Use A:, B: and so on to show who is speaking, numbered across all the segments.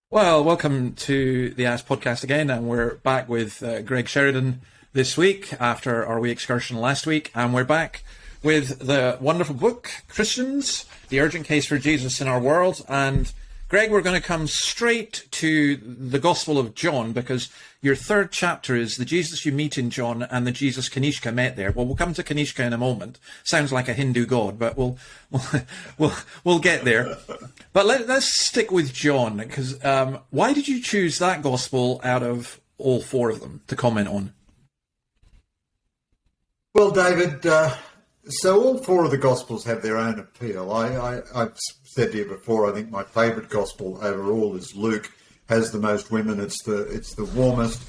A: Well, welcome to the Ask podcast again, and we're back with Greg Sheridan this week after our wee excursion last week, and we're back with the wonderful book, Christians, The Urgent Case for Jesus in Our World. And Greg, we're going to come straight to the Gospel of John, because your third chapter is the Jesus you meet in John and the Jesus Kanishka met there. Well, we'll come to Kanishka in a moment. Sounds like a Hindu god, but we'll get there. But let's stick with John, because why did you choose that Gospel out of all four of them to comment on?
B: Well, David, so all four of the Gospels have their own appeal. I've said to you before, I think my favourite Gospel overall is Luke. Has the most women. It's the warmest.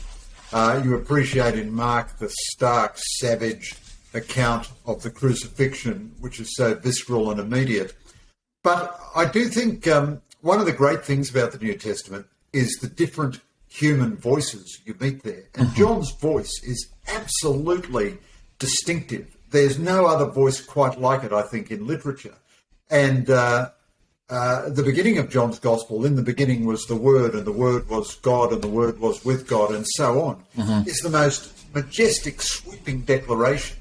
B: You appreciate in Mark the stark, savage account of the crucifixion, which is so visceral and immediate. But I do think one of the great things about the New Testament is the different human voices you meet there. And John's voice is absolutely distinctive. There's no other voice quite like it, I think, in literature. And the beginning of John's Gospel, in the beginning was the Word, and the Word was God, and the Word was with God, and so on, is the most majestic, sweeping declaration.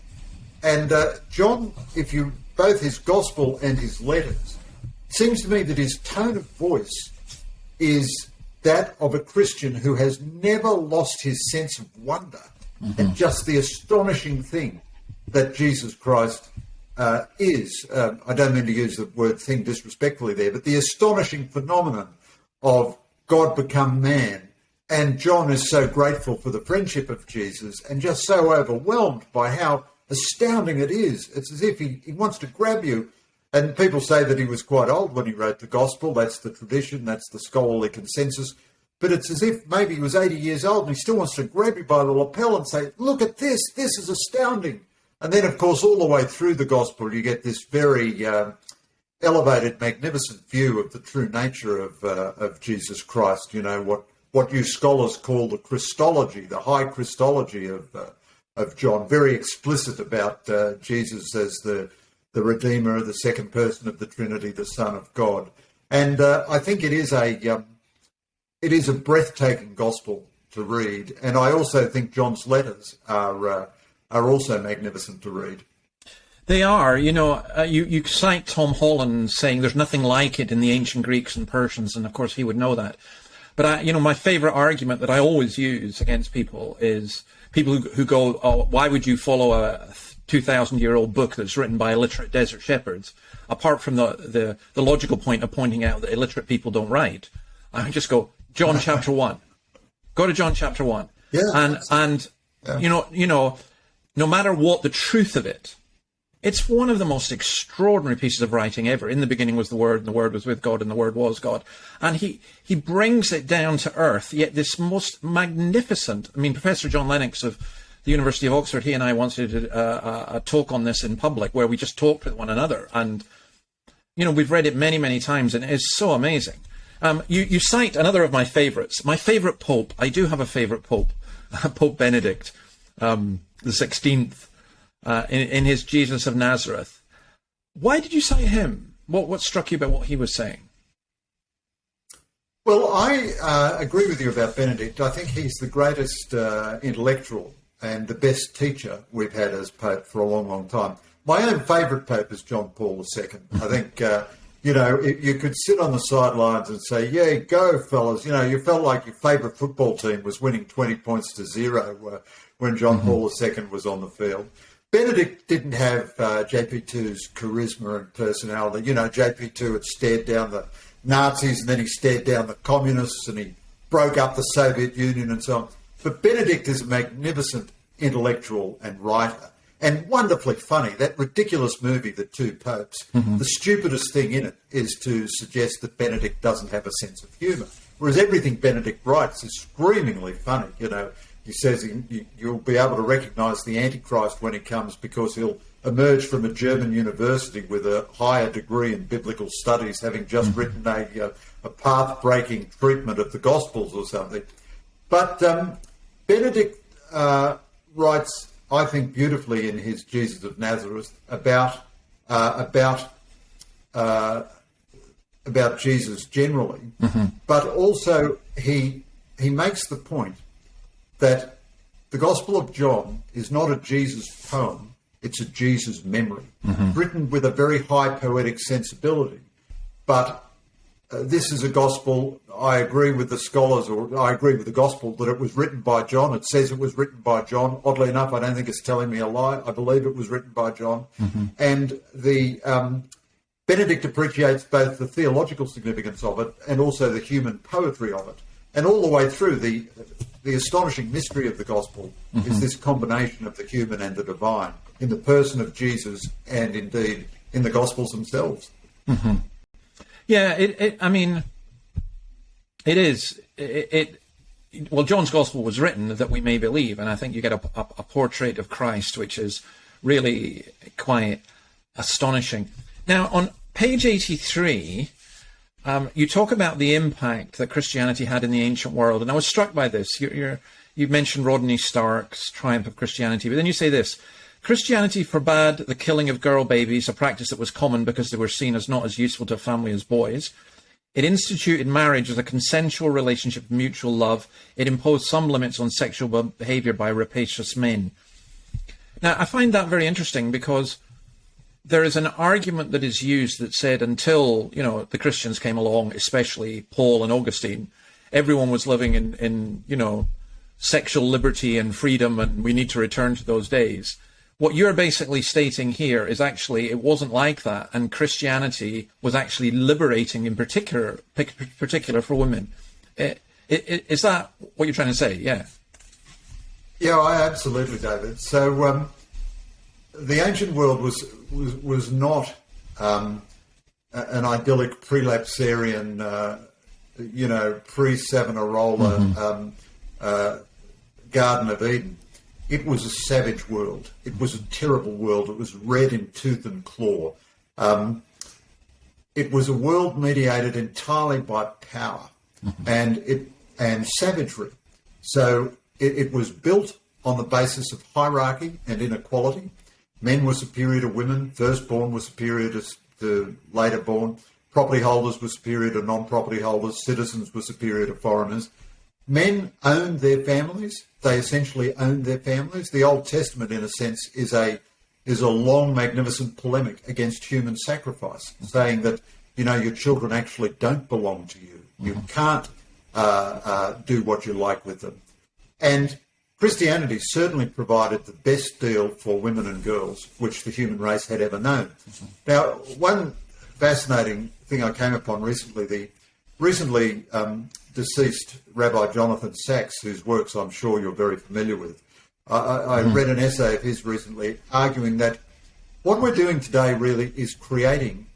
B: And John, if you both his Gospel and his letters, seems to me that his tone of voice is that of a Christian who has never lost his sense of wonder at just the astonishing thing that Jesus Christ is. I don't mean to use the word thing disrespectfully there, but the astonishing phenomenon of God become man. And John is so grateful for the friendship of Jesus and just so overwhelmed by how astounding it is. It's as if he wants to grab you. And people say that he was quite old when he wrote the Gospel. That's the tradition. That's the scholarly consensus. But it's as if maybe he was 80 years old and he still wants to grab you by the lapel and say, look at this. This is astounding. And then, of course, all the way through the Gospel, you get this very elevated, magnificent view of the true nature of Jesus Christ. You know, what you scholars call the Christology, the high Christology of John, very explicit about Jesus as the Redeemer, the second person of the Trinity, the Son of God. And I think it is a breathtaking Gospel to read. And I also think John's letters are also magnificent to read.
A: They are. You know, you cite Tom Holland saying there's nothing like it in the ancient Greeks and Persians, and of course he would know that. But my favourite argument that I always use against people is people who go, oh, why would you follow a 2,000-year-old book that's written by illiterate desert shepherds, apart from the logical point of pointing out that illiterate people don't write? I just go, John chapter 1. Go to John chapter 1.
B: Yeah.
A: And yeah. No matter what the truth of it, it's one of the most extraordinary pieces of writing ever. In the beginning was the Word, and the Word was with God, and the Word was God. And he brings it down to earth, yet this most magnificent... I mean, Professor John Lennox of the University of Oxford, he and I once did a talk on this in public, where we just talked with one another. And, we've read it many, many times, and it is so amazing. You cite another of my favourites. My favourite Pope, I do have a favourite Pope, Pope Benedict, the 16th, in his Jesus of Nazareth. Why did you cite him? What struck you about what he was saying?
B: Well, I agree with you about Benedict. I think he's the greatest intellectual and the best teacher we've had as Pope for a long, long time. My own favourite Pope is John Paul II. I think, you could sit on the sidelines and say, yeah, go, fellas. You felt like your favourite football team was winning 20 points to 0 when John Paul II was on the field. Benedict didn't have JP2's charisma and personality. JP2 had stared down the Nazis, and then he stared down the communists, and he broke up the Soviet Union and so on. But Benedict is a magnificent intellectual and writer, and wonderfully funny. That ridiculous movie, The Two Popes, the stupidest thing in it is to suggest that Benedict doesn't have a sense of humour, whereas everything Benedict writes is screamingly funny. He says you'll be able to recognise the Antichrist when he comes because he'll emerge from a German university with a higher degree in biblical studies, having just written a path-breaking treatment of the Gospels or something. But Benedict writes, I think, beautifully in his Jesus of Nazareth about about Jesus generally, but also he makes the point that the Gospel of John is not a Jesus poem, it's a Jesus memory, written with a very high poetic sensibility. But this is a gospel, I agree with the scholars, or I agree with the gospel, that it was written by John. It says it was written by John. Oddly enough, I don't think it's telling me a lie. I believe it was written by John. And the Benedict appreciates both the theological significance of it and also the human poetry of it. And all the way through, the astonishing mystery of the gospel is this combination of the human and the divine in the person of Jesus and indeed in the gospels themselves.
A: Yeah, I mean, it is. Well, John's Gospel was written that we may believe, and I think you get a portrait of Christ, which is really quite astonishing. Now, on page 83, you talk about the impact that Christianity had in the ancient world, and I was struck by this. You mentioned Rodney Stark's Triumph of Christianity, but then you say this: Christianity forbade the killing of girl babies, a practice that was common because they were seen as not as useful to a family as boys. It instituted marriage as a consensual relationship of mutual love. It imposed some limits on sexual behavior by rapacious men. Now, I find that very interesting because there is an argument that is used that said until, the Christians came along, especially Paul and Augustine, everyone was living in sexual liberty and freedom, and we need to return to those days. What you're basically stating here is actually it wasn't like that, and Christianity was actually liberating in particular for women. Is that what you're trying to say? Yeah.
B: Yeah, absolutely, David. So the ancient world was not an idyllic prelapsarian, pre-Savonarola Garden of Eden. It was a savage world. It was a terrible world. It was red in tooth and claw. It was a world mediated entirely by power and savagery. So it was built on the basis of hierarchy and inequality. Men were superior to women. Firstborn was superior to later born. Property holders were superior to non-property holders. Citizens were superior to foreigners. Men owned their families. They essentially owned their families. The Old Testament, in a sense, is a long, magnificent polemic against human sacrifice, saying that, your children actually don't belong to you. You can't do what you like with them. And Christianity certainly provided the best deal for women and girls which the human race had ever known. Now, one fascinating thing I came upon recently, the recently deceased Rabbi Jonathan Sacks, whose works I'm sure you're very familiar with. I read an essay of his recently arguing that what we're doing today really is creating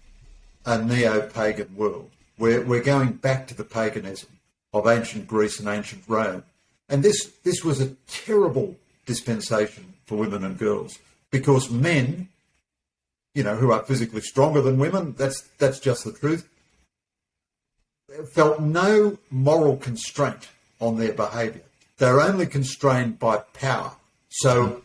B: a neo-pagan world. We're going back to the paganism of ancient Greece and ancient Rome. And this was a terrible dispensation for women and girls because men, who are physically stronger than women, that's just the truth, felt no moral constraint on their behaviour. They were only constrained by power. So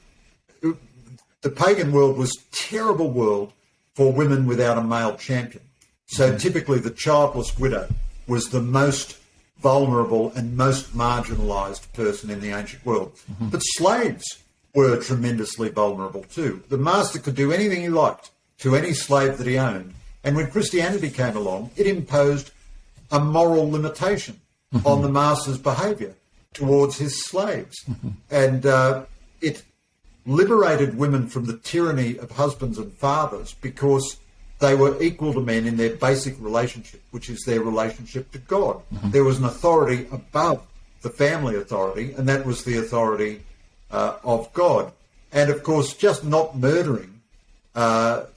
B: the pagan world was a terrible world for women without a male champion. So typically the childless widow was the most vulnerable and most marginalised person in the ancient world. But slaves were tremendously vulnerable too. The master could do anything he liked to any slave that he owned. And when Christianity came along, it imposed a moral limitation on the master's behaviour towards his slaves. And it liberated women from the tyranny of husbands and fathers because they were equal to men in their basic relationship, which is their relationship to God. There was an authority above the family authority, and that was the authority of God. And, of course, just not murdering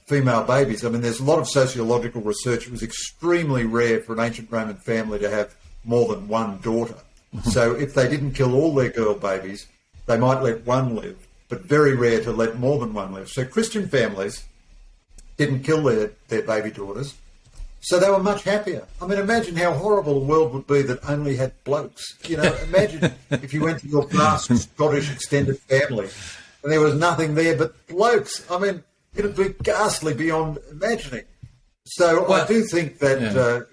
B: female babies. I mean, there's a lot of sociological research. It was extremely rare for an ancient Roman family to have more than one daughter. So if they didn't kill all their girl babies, they might let one live, but very rare to let more than one live. So Christian families didn't kill their baby daughters, so they were much happier. I mean, imagine how horrible a world would be that only had blokes. Imagine if you went to your vast Scottish extended family and there was nothing there but blokes. I mean, it would be ghastly beyond imagining. So I do think that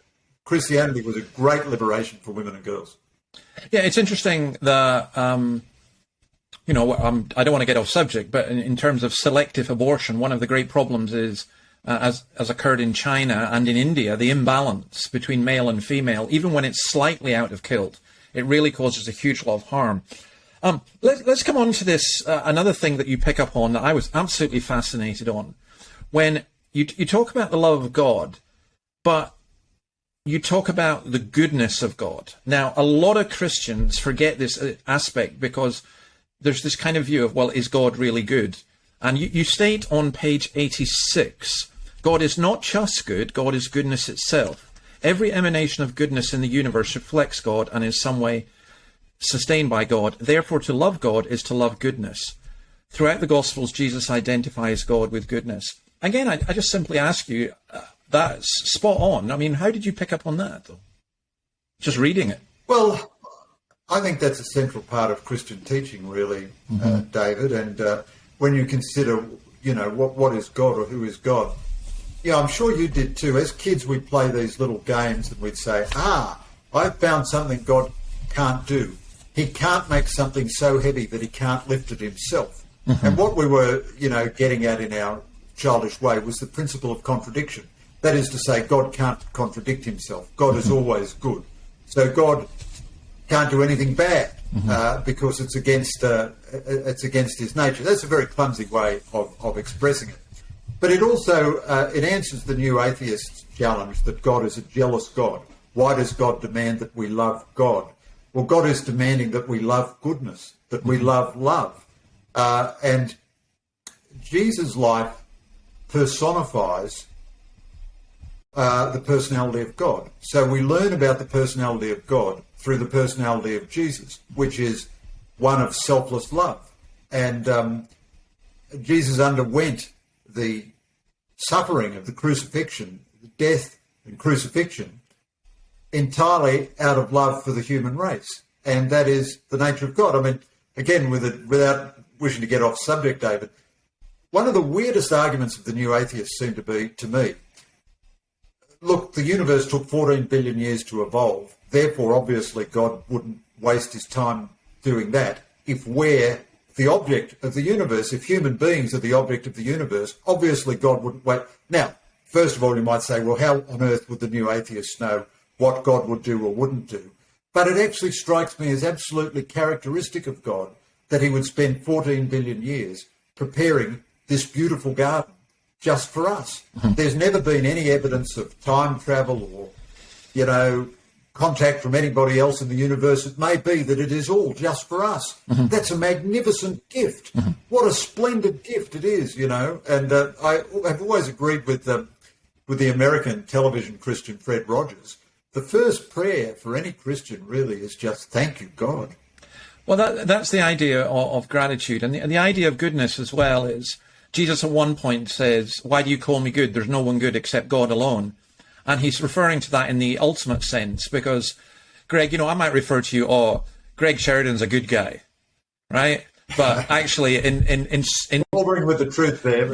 B: Christianity was a great liberation for women and girls.
A: Yeah, it's interesting that, I don't want to get off subject, but in terms of selective abortion, one of the great problems is, as occurred in China and in India, the imbalance between male and female, even when it's slightly out of kilt, it really causes a huge lot of harm. Let's come on to this, another thing that you pick up on that I was absolutely fascinated on. When you talk about the love of God, but you talk about the goodness of God. Now, a lot of Christians forget this aspect because there's this kind of view of, well, is God really good? And you state on page 86, God is not just good, God is goodness itself. Every emanation of goodness in the universe reflects God and is some way sustained by God. Therefore, to love God is to love goodness. Throughout the Gospels, Jesus identifies God with goodness. Again, I just simply ask you, that's spot on. I mean, how did you pick up on that, though? Just reading it.
B: Well, I think that's a central part of Christian teaching, really, David. And when you consider, what is God or who is God? Yeah, I'm sure you did too. As kids, we'd play these little games and we'd say, I found something God can't do. He can't make something so heavy that he can't lift it himself. And what we were, getting at in our childish way was the principle of contradiction. That is to say, God can't contradict himself. God is always good. So God can't do anything bad because it's against his nature. That's a very clumsy way of expressing it. But it also it answers the new atheist challenge that God is a jealous God. Why does God demand that we love God? Well, God is demanding that we love goodness, that we love love. And Jesus' life personifies the personality of God. So we learn about the personality of God through the personality of Jesus, which is one of selfless love. And Jesus underwent the suffering of the crucifixion, the death and crucifixion, entirely out of love for the human race. And that is the nature of God. I mean, again, without wishing to get off subject, David, one of the weirdest arguments of the new atheists seem to be, to me, look, the universe took 14 billion years to evolve. Therefore, obviously, God wouldn't waste his time doing that. If we're the object of the universe, if human beings are the object of the universe, obviously God wouldn't wait. Now, first of all, you might say, well, how on earth would the new atheists know what God would do or wouldn't do? But it actually strikes me as absolutely characteristic of God that he would spend 14 billion years preparing this beautiful garden just for us. There's never been any evidence of time travel or, contact from anybody else in the universe. It may be that it is all just for us. That's a magnificent gift. What a splendid gift it is, And I have always agreed with the American television Christian Fred Rogers. The first prayer for any Christian really is just thank you, God.
A: Well, that's the idea of gratitude. And the idea of goodness as well is Jesus at one point says, why do you call me good? There's no one good except God alone. And he's referring to that in the ultimate sense because, Greg, I might refer to you, Greg Sheridan's a good guy, right? But actually in
B: Covering with the truth there.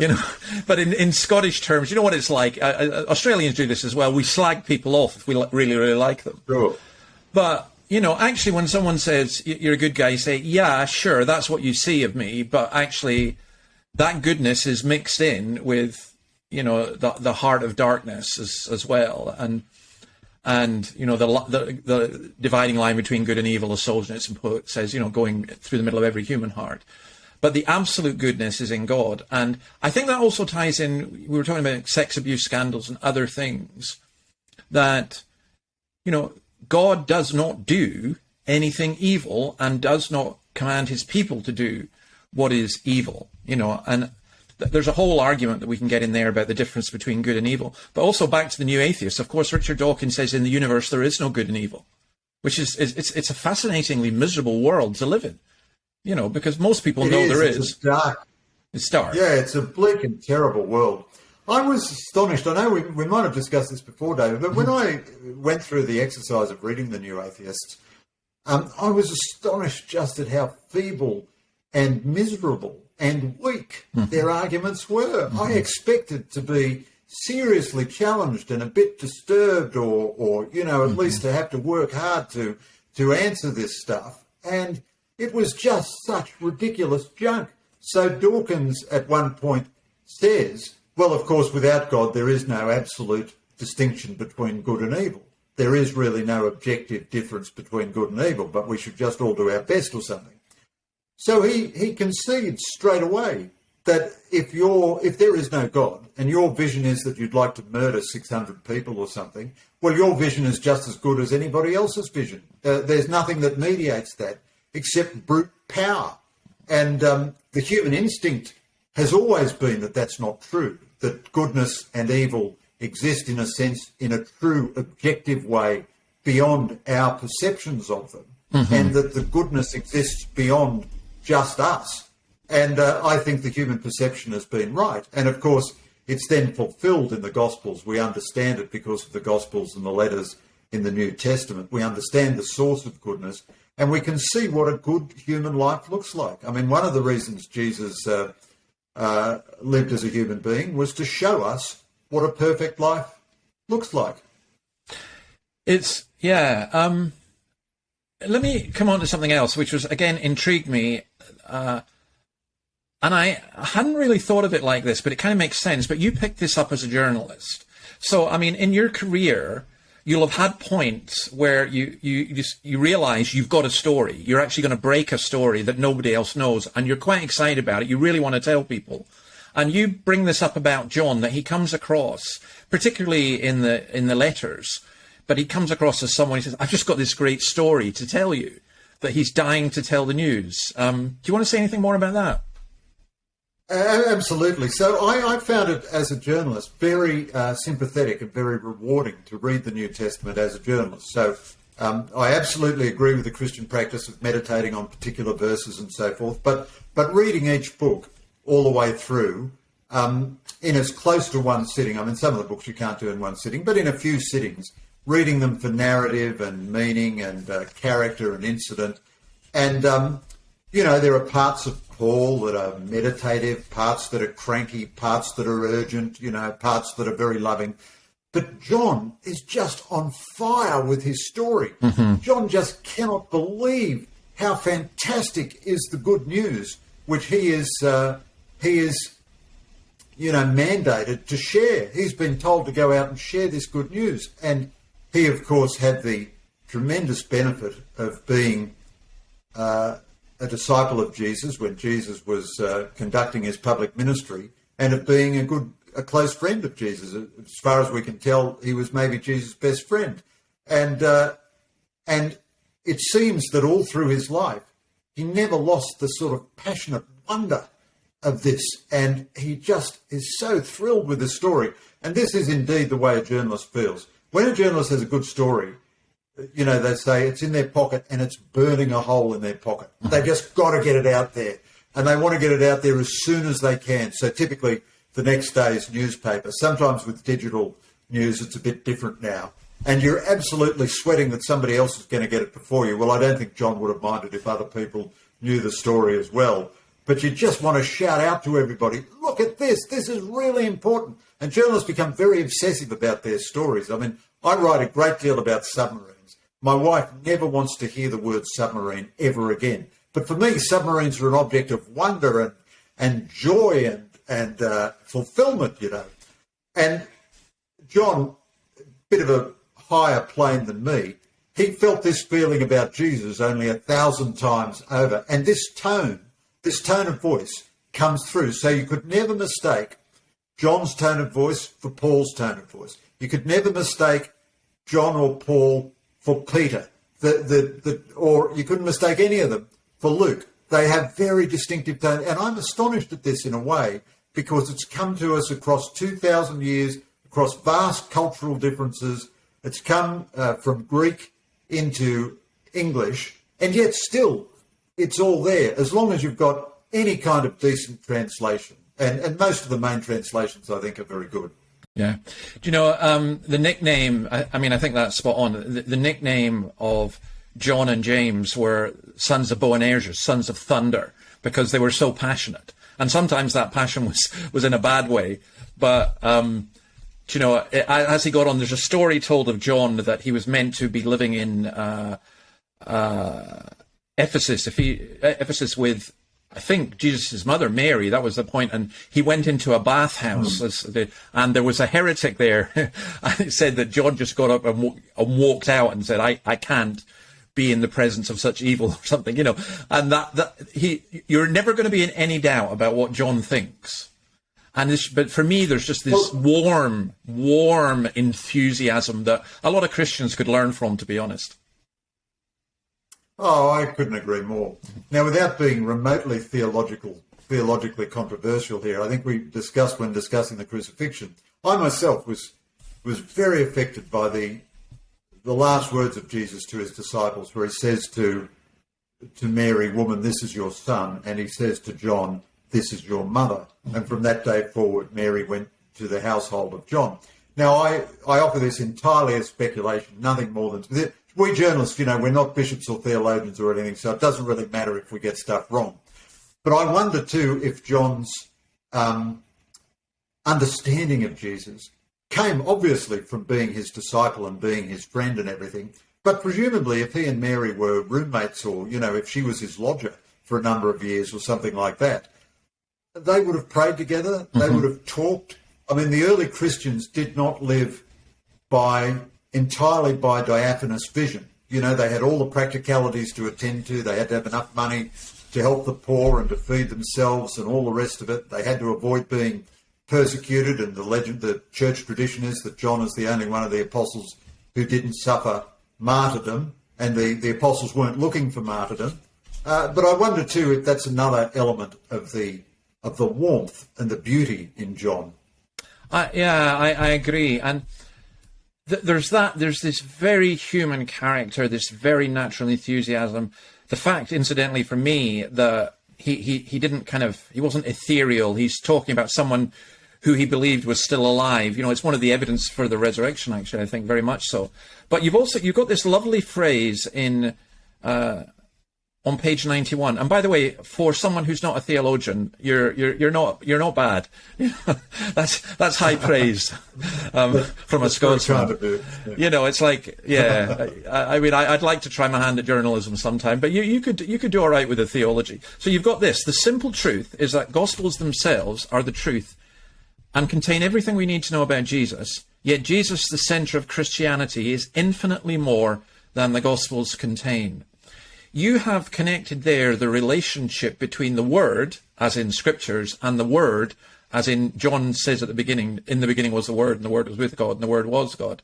A: But in Scottish terms, you know what it's like? Australians do this as well. We slag people off if we really, really like them.
B: Sure.
A: But, actually when someone says you're a good guy, you say, yeah, sure, that's what you see of me. But actually that goodness is mixed in with, the heart of darkness as well. And the dividing line between good and evil, as Solzhenitsyn poet says, going through the middle of every human heart. But the absolute goodness is in God. And I think that also ties in, we were talking about sex abuse scandals and other things, that, God does not do anything evil and does not command his people to do what is evil, and there's a whole argument that we can get in there about the difference between good and evil. But also back to the new atheists, of course, Richard Dawkins says in the universe there is no good and evil, which is it's a fascinatingly miserable world to live in, because most people know there is.
B: It's dark.
A: It's dark.
B: Yeah, it's a bleak and terrible world. I was astonished. I know we might have discussed this before, David, but when I went through the exercise of reading the New Atheists, I was astonished just at how feeble and miserable and weak their arguments were. I expected to be seriously challenged and a bit disturbed, or at least to have to work hard to answer this stuff. And it was just such ridiculous junk. So Dawkins at one point says, well, of course, without God, there is no absolute distinction between good and evil. There is really no objective difference between good and evil, but we should just all do our best or something. So he concedes straight away that if there is no God and your vision is that you'd like to murder 600 people or something, well, your vision is just as good as anybody else's vision. There's nothing that mediates that except brute power. And the human instinct has always been that that's not true, that goodness and evil exist in a sense, in a true objective way beyond our perceptions of them, and that the goodness exists beyond just us. And I think the human perception has been right. And of course, it's then fulfilled in the Gospels. We understand it because of the Gospels and the letters in the New Testament. We understand the source of goodness, and we can see what a good human life looks like. I mean, one of the reasons Jesus lived as a human being was to show us what a perfect life looks like.
A: It's, yeah. Let me come on to something else, which was, again, intrigued me. And I hadn't really thought of it like this, but it kind of makes sense. But you picked this up as a journalist. So, I mean, in your career, you'll have had points where you realize you've got a story. You're actually going to break a story that nobody else knows, and you're quite excited about it. You really want to tell people. And you bring this up about John, that he comes across, particularly in the letters, but he comes across as someone who says, I've just got this great story to tell you, that he's dying to tell the news. Do you want to say anything more about that?
B: Absolutely. So I found it as a journalist very sympathetic and very rewarding to read the New Testament as a journalist. So I absolutely agree with the Christian practice of meditating on particular verses and so forth, but reading each book all the way through in as close to one sitting. I mean, some of the books you can't do in one sitting, but in a few sittings, reading them for narrative and meaning and character and incident. And, there are parts of Paul that are meditative, parts that are cranky, parts that are urgent, parts that are very loving. But John is just on fire with his story. John just cannot believe how fantastic is the good news, which he is mandated to share. He's been told to go out and share this good news. And he, of course, had the tremendous benefit of being a disciple of Jesus when Jesus was conducting his public ministry, and of being a close friend of Jesus. As far as we can tell, he was maybe Jesus' best friend. And it seems that all through his life, he never lost the sort of passionate wonder of this, and he just is so thrilled with the story. And this is indeed the way a journalist feels. When a journalist has a good story, they say it's in their pocket and it's burning a hole in their pocket. They just got to get it out there, and they want to get it out there as soon as they can. So typically the next day's newspaper. Sometimes with digital news, it's a bit different now. And you're absolutely sweating that somebody else is going to get it before you. Well, I don't think John would have minded if other people knew the story as well. But you just want to shout out to everybody, look at this. This is really important. And journalists become very obsessive about their stories. I mean, I write a great deal about submarines. My wife never wants to hear the word submarine ever again. But for me, submarines are an object of wonder and joy and fulfillment, And John, a bit of a higher plane than me, he felt this feeling about Jesus only 1,000 times over. And this tone of voice comes through. So you could never mistake John's tone of voice for Paul's tone of voice. You could never mistake John or Paul for Peter, or you couldn't mistake any of them for Luke. They have very distinctive tone. And I'm astonished at this in a way, because it's come to us across 2,000 years, across vast cultural differences. It's come from Greek into English, and yet still it's all there, as long as you've got any kind of decent translation. And most of the main translations, I think, are very good.
A: Yeah. Do you know, the nickname, I mean, I think that's spot on. The nickname of John and James were sons of Boanerges, sons of thunder, because they were so passionate. And sometimes that passion was in a bad way. But you know, as he got on, there's a story told of John that he was meant to be living in Ephesus, Ephesus with, I think, Jesus' mother, Mary. That was the point. And he went into a bathhouse, and there was a heretic there. And it said that John just got up and walked out and said, I can't be in the presence of such evil, or something, you know. And you're never going to be in any doubt about what John thinks. But for me, there's just this warm enthusiasm that a lot of Christians could learn from, to be honest.
B: Oh, I couldn't agree more. Now, without being remotely theologically controversial here, I think we discussed when discussing the crucifixion. I myself was very affected by the last words of Jesus to his disciples, where he says to Mary, "Woman, this is your son," and he says to John, "This is your mother." And from that day forward, Mary went to the household of John. Now, I offer this entirely as speculation, nothing more than... We journalists, you know, we're not bishops or theologians or anything, so it doesn't really matter if we get stuff wrong. But I wonder, too, if John's understanding of Jesus came, obviously, from being his disciple and being his friend and everything. But presumably, if he and Mary were roommates, or, you know, if she was his lodger for a number of years or something like that, they would have prayed together, they would have talked. I mean, the early Christians did not live entirely by diaphanous vision. You know, they had all the practicalities to attend to. They had to have enough money to help the poor and to feed themselves and all the rest of it. They had to avoid being persecuted, and the church tradition is that John is the only one of the apostles who didn't suffer martyrdom, and the apostles weren't looking for martyrdom. But I wonder too if that's another element of the warmth and the beauty in John.
A: I agree. And there's this very human character, this very natural enthusiasm. The fact, incidentally, for me, that he wasn't ethereal. He's talking about someone who he believed was still alive. You know, it's one of the evidence for the resurrection, actually, I think, very much so. But you've got this lovely phrase in on page 91. And by the way, for someone who's not a theologian, you're not bad. That's high praise from a Scotsman. You know, it's like, yeah. I mean, I'd like to try my hand at journalism sometime, but you could do all right with the theology. So you've got this. The simple truth is that Gospels themselves are the truth and contain everything we need to know about Jesus. Yet Jesus, the centre of Christianity, is infinitely more than the Gospels contain. You have connected there the relationship between the Word, as in Scriptures, and the Word, as in John says at the beginning, in the beginning was the Word, and the Word was with God, and the Word was God.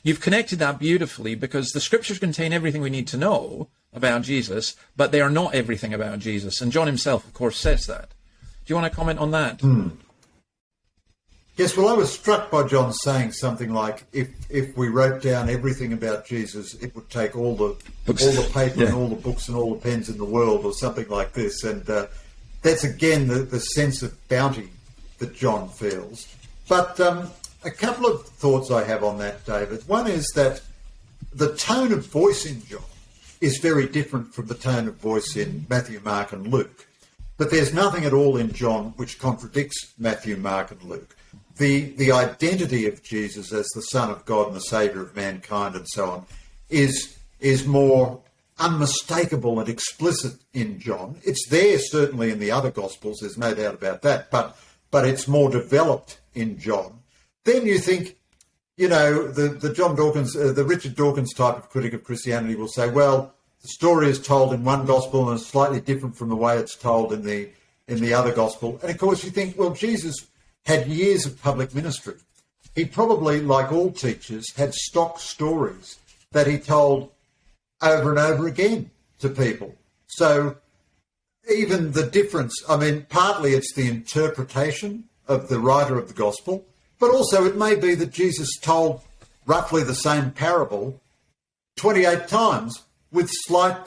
A: You've connected that beautifully because the Scriptures contain everything we need to know about Jesus, but they are not everything about Jesus. And John himself, of course, says that. Do you want to comment on that?
B: Yes, well, I was struck by John saying something like, if we wrote down everything about Jesus, it would take all the paper and all the books and all the pens in the world, or something like this. And that's, again, the sense of bounty that John feels. But a couple of thoughts I have on that, David. One is that the tone of voice in John is very different from the tone of voice in Matthew, Mark and Luke. But there's nothing at all in John which contradicts Matthew, Mark and Luke. The identity of Jesus as the Son of God and the Saviour of mankind and so on is more unmistakable and explicit in John. It's there certainly in the other Gospels, there's no doubt about that, but it's more developed in John. Then you think, you know, the John Dawkins, the Richard Dawkins type of critic of Christianity will say, well, the story is told in one Gospel and it's slightly different from the way it's told in the other Gospel. And of course you think, well, Jesus had years of public ministry. He probably, like all teachers, had stock stories that he told over and over again to people. So even the difference, I mean, partly it's the interpretation of the writer of the gospel, but also it may be that Jesus told roughly the same parable 28 times with slight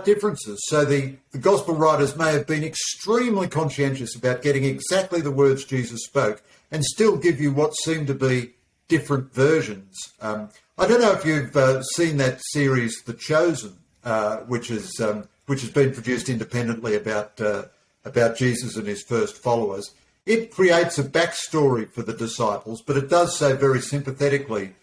B: differences. So the gospel writers may have been extremely conscientious about getting exactly the words Jesus spoke and still give you what seem to be different versions. I don't know if you've seen that series, The Chosen, which has been produced independently about Jesus and his first followers. it creates a backstory for the disciples, but it does so very sympathetically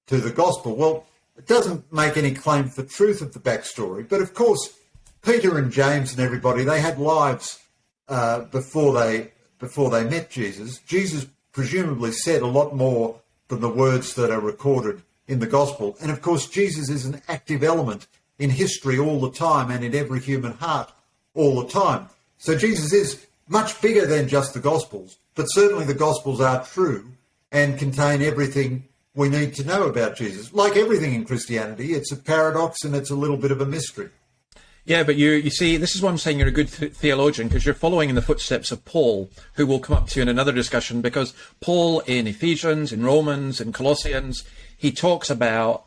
B: to the gospel. Well, it doesn't make any claim for truth of the backstory, but of course, Peter and James and everybody, they had lives before they met Jesus. Jesus presumably said a lot more than the words that are recorded in the gospel. And of course, Jesus is an active element in history all the time and in every human heart all the time. So Jesus is much bigger than just the gospels, but certainly the gospels are true and contain everything we need to know about Jesus. Like everything in Christianity, it's a paradox and it's a little bit of a mystery.
A: Yeah, but you see, this is why I'm saying you're a good theologian, because you're following in the footsteps of Paul, who will come up to you in another discussion, because Paul in Ephesians, in Romans, in Colossians, he talks about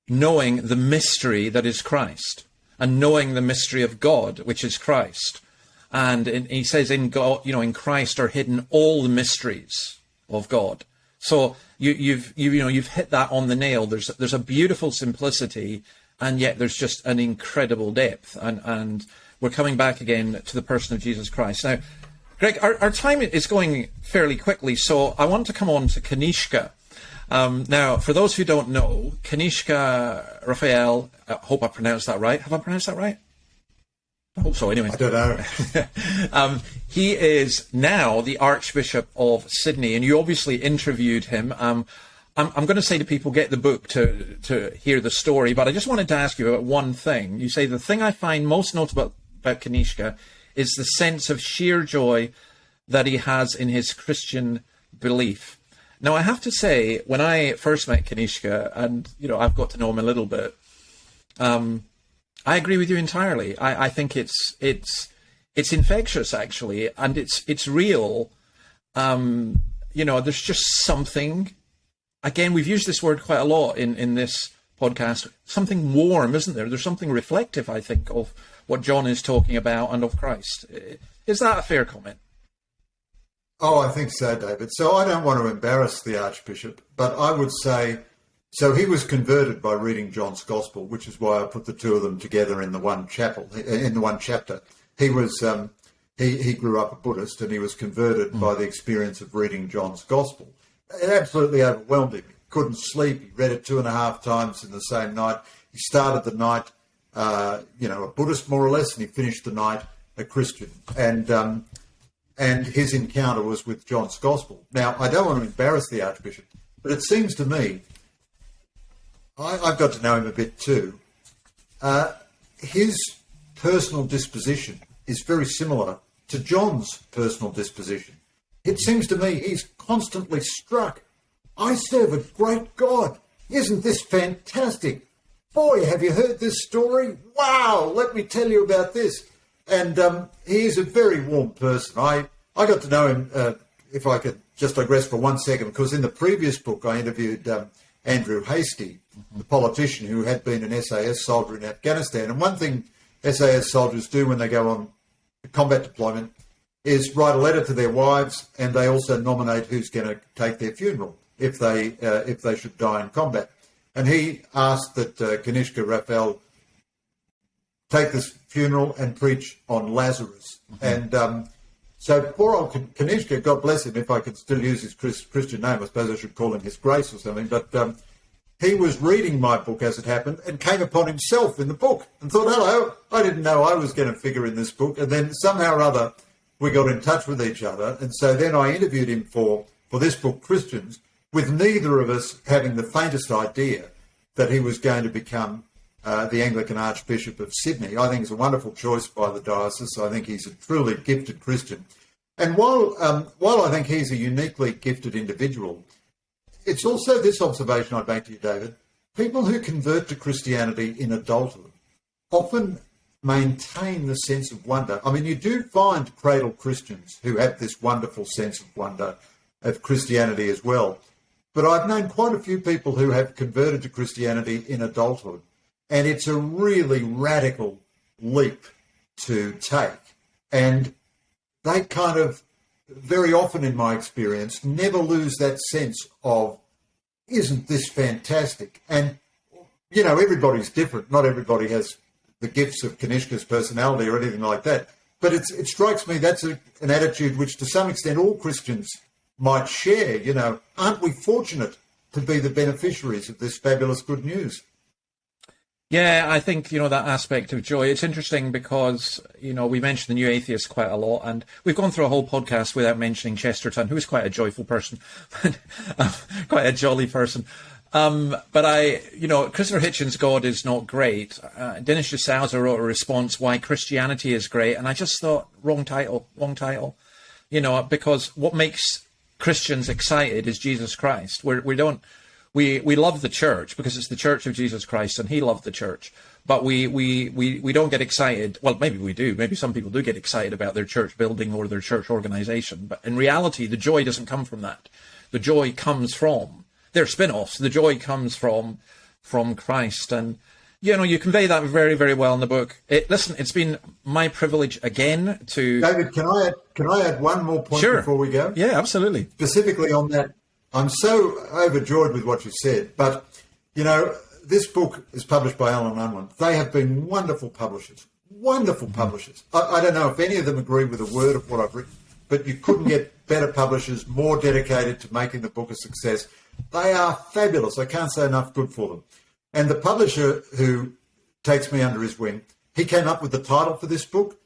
A: knowing the mystery that is Christ and knowing the mystery of God, which is Christ. And he says in God, in Christ are hidden all the mysteries of God. So you've hit that on the nail. There's a beautiful simplicity, and yet there's just an incredible depth. And we're coming back again to the person of Jesus Christ. Now, Greg, our time is going fairly quickly, so I want to come on to Kanishka. Now, for those who don't know, Kanishka Raffels, I hope I pronounced that right. Have I pronounced that right? I hope so, anyway.
B: I don't know.
A: He is now the Archbishop of Sydney, and you obviously interviewed him. I'm going to say to people, get the book to hear the story, but I just wanted to ask you about one thing. You say, the thing I find most notable about Kanishka is the sense of sheer joy that he has in his Christian belief. Now, I have to say, when I first met Kanishka, and, I've got to know him a little bit, I agree with you entirely. I think it's infectious, actually, and it's real. There's just something. Again, we've used this word quite a lot in this podcast. Something warm, isn't there? There's something reflective, I think, of what John is talking about and of Christ. Is that a fair comment?
B: Oh, I think so, David. So I don't want to embarrass the Archbishop, but I would say, so he was converted by reading John's Gospel, which is why I put the two of them together in the one chapter. He was he grew up a Buddhist, and he was converted by the experience of reading John's Gospel. It absolutely overwhelmed him. He couldn't sleep. He read it 2.5 times in the same night. He started the night, a Buddhist more or less, and he finished the night a Christian. And his encounter was with John's Gospel. Now, I don't want to embarrass the Archbishop, but it seems to me, I've got to know him a bit too. His personal disposition is very similar to John's personal disposition. It seems to me he's constantly struck. I serve a great God. Isn't this fantastic? Boy, have you heard this story? Wow, let me tell you about this. And he is a very warm person. I got to know him, if I could just digress for 1 second, because in the previous book I interviewed Andrew Hastie, the politician who had been an SAS soldier in Afghanistan. And one thing SAS soldiers do when they go on combat deployment is write a letter to their wives, and they also nominate who's going to take their funeral if they should die in combat. And he asked that Kanishka Raffels take this funeral and preach on Lazarus. And so poor old Kanishka, God bless him, if I could still use his Christian name, I suppose I should call him His Grace or something, but he was reading my book as it happened and came upon himself in the book and thought, hello, I didn't know I was going to figure in this book. And then somehow or other, we got in touch with each other. And so then I interviewed him for this book, Christians, with neither of us having the faintest idea that he was going to become the Anglican Archbishop of Sydney. I think it's a wonderful choice by the diocese. I think he's a truly gifted Christian. And while I think he's a uniquely gifted individual, it's also this observation I'd make to you, David. People who convert to Christianity in adulthood often maintain the sense of wonder. I mean, you do find cradle Christians who have this wonderful sense of wonder of Christianity as well. But I've known quite a few people who have converted to Christianity in adulthood, and it's a really radical leap to take. And they kind of, very often in my experience, never lose that sense of, isn't this fantastic? And, everybody's different. Not everybody has the gifts of Kanishka's personality or anything like that. but it strikes me that's an attitude which, to some extent, all Christians might share. You know, aren't we fortunate to be the beneficiaries of this fabulous good news?
A: Yeah, I think, that aspect of joy, it's interesting because, we mention the New Atheists quite a lot, and we've gone through a whole podcast without mentioning Chesterton, who is quite a joyful person, quite a jolly person. But Christopher Hitchens' God is not great. Dennis DeSouza wrote a response, Why Christianity is Great, and I just thought, wrong title, because what makes Christians excited is Jesus Christ. We love the church because it's the church of Jesus Christ and he loved the church. But we don't get excited. Well, maybe we do. Maybe some people do get excited about their church building or their church organization. But in reality, the joy doesn't come from that. The joy comes from their spin-offs. The joy comes from Christ. And, you convey that very, very well in the book. Listen, it's been my privilege again to...
B: David, can I add one more point before we go?
A: Yeah, absolutely.
B: Specifically on that. I'm so overjoyed with what you said, but, this book is published by Allen & Unwin. They have been wonderful publishers, I don't know if any of them agree with a word of what I've written, but you couldn't get better publishers, more dedicated to making the book a success. They are fabulous. I can't say enough good for them. And the publisher who takes me under his wing, he came up with the title for this book,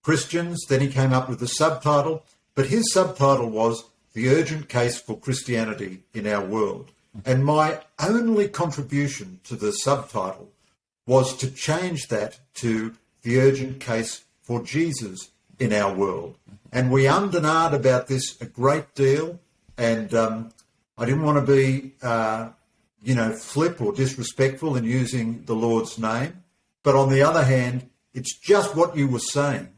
B: Christians, then he came up with the subtitle, but his subtitle was The Urgent Case for Christianity in Our World. And my only contribution to the subtitle was to change that to The Urgent Case for Jesus in Our World. And we ummed and ahed about this a great deal, and I didn't want to be, flip or disrespectful in using the Lord's name. But on the other hand, it's just what you were saying,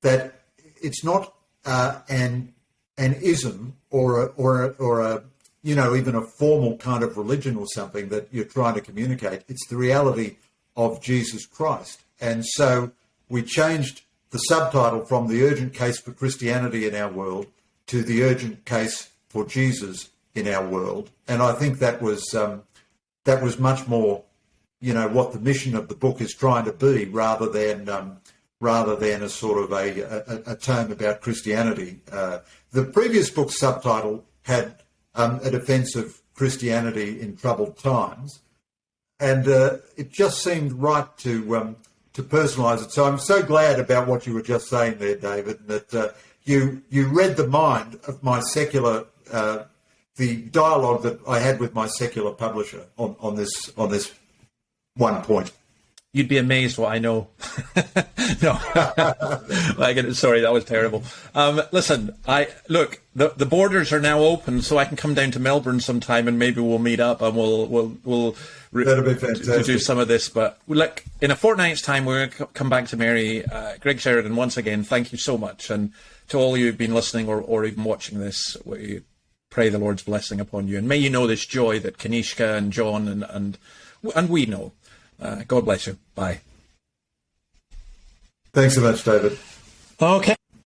B: that it's not an ism or a even a formal kind of religion or something that you're trying to communicate. It's the reality of Jesus Christ. And so we changed the subtitle from The Urgent Case for Christianity in Our World to The Urgent Case for Jesus in Our World. And I think that was much more, what the mission of the book is trying to be, rather than a sort of a tome about Christianity. The previous book's subtitle had a defence of Christianity in troubled times, and it just seemed right to personalise it. So I'm so glad about what you were just saying there, David, that you read the mind of my secular, the dialogue that I had with my secular publisher on this one point.
A: You'd be amazed what I know. No, sorry, that was terrible. Listen, the borders are now open, so I can come down to Melbourne sometime, and maybe we'll meet up and we'll
B: that'll be fantastic.
A: To do some of this. But look, in a fortnight's time, we're going to come back to Mary. Greg Sheridan, once again, thank you so much, and to all you who've been listening or even watching this, we pray the Lord's blessing upon you, and may you know this joy that Kanishka and John and we know. God bless you. Bye.
B: Thanks so much, David.
A: Okay.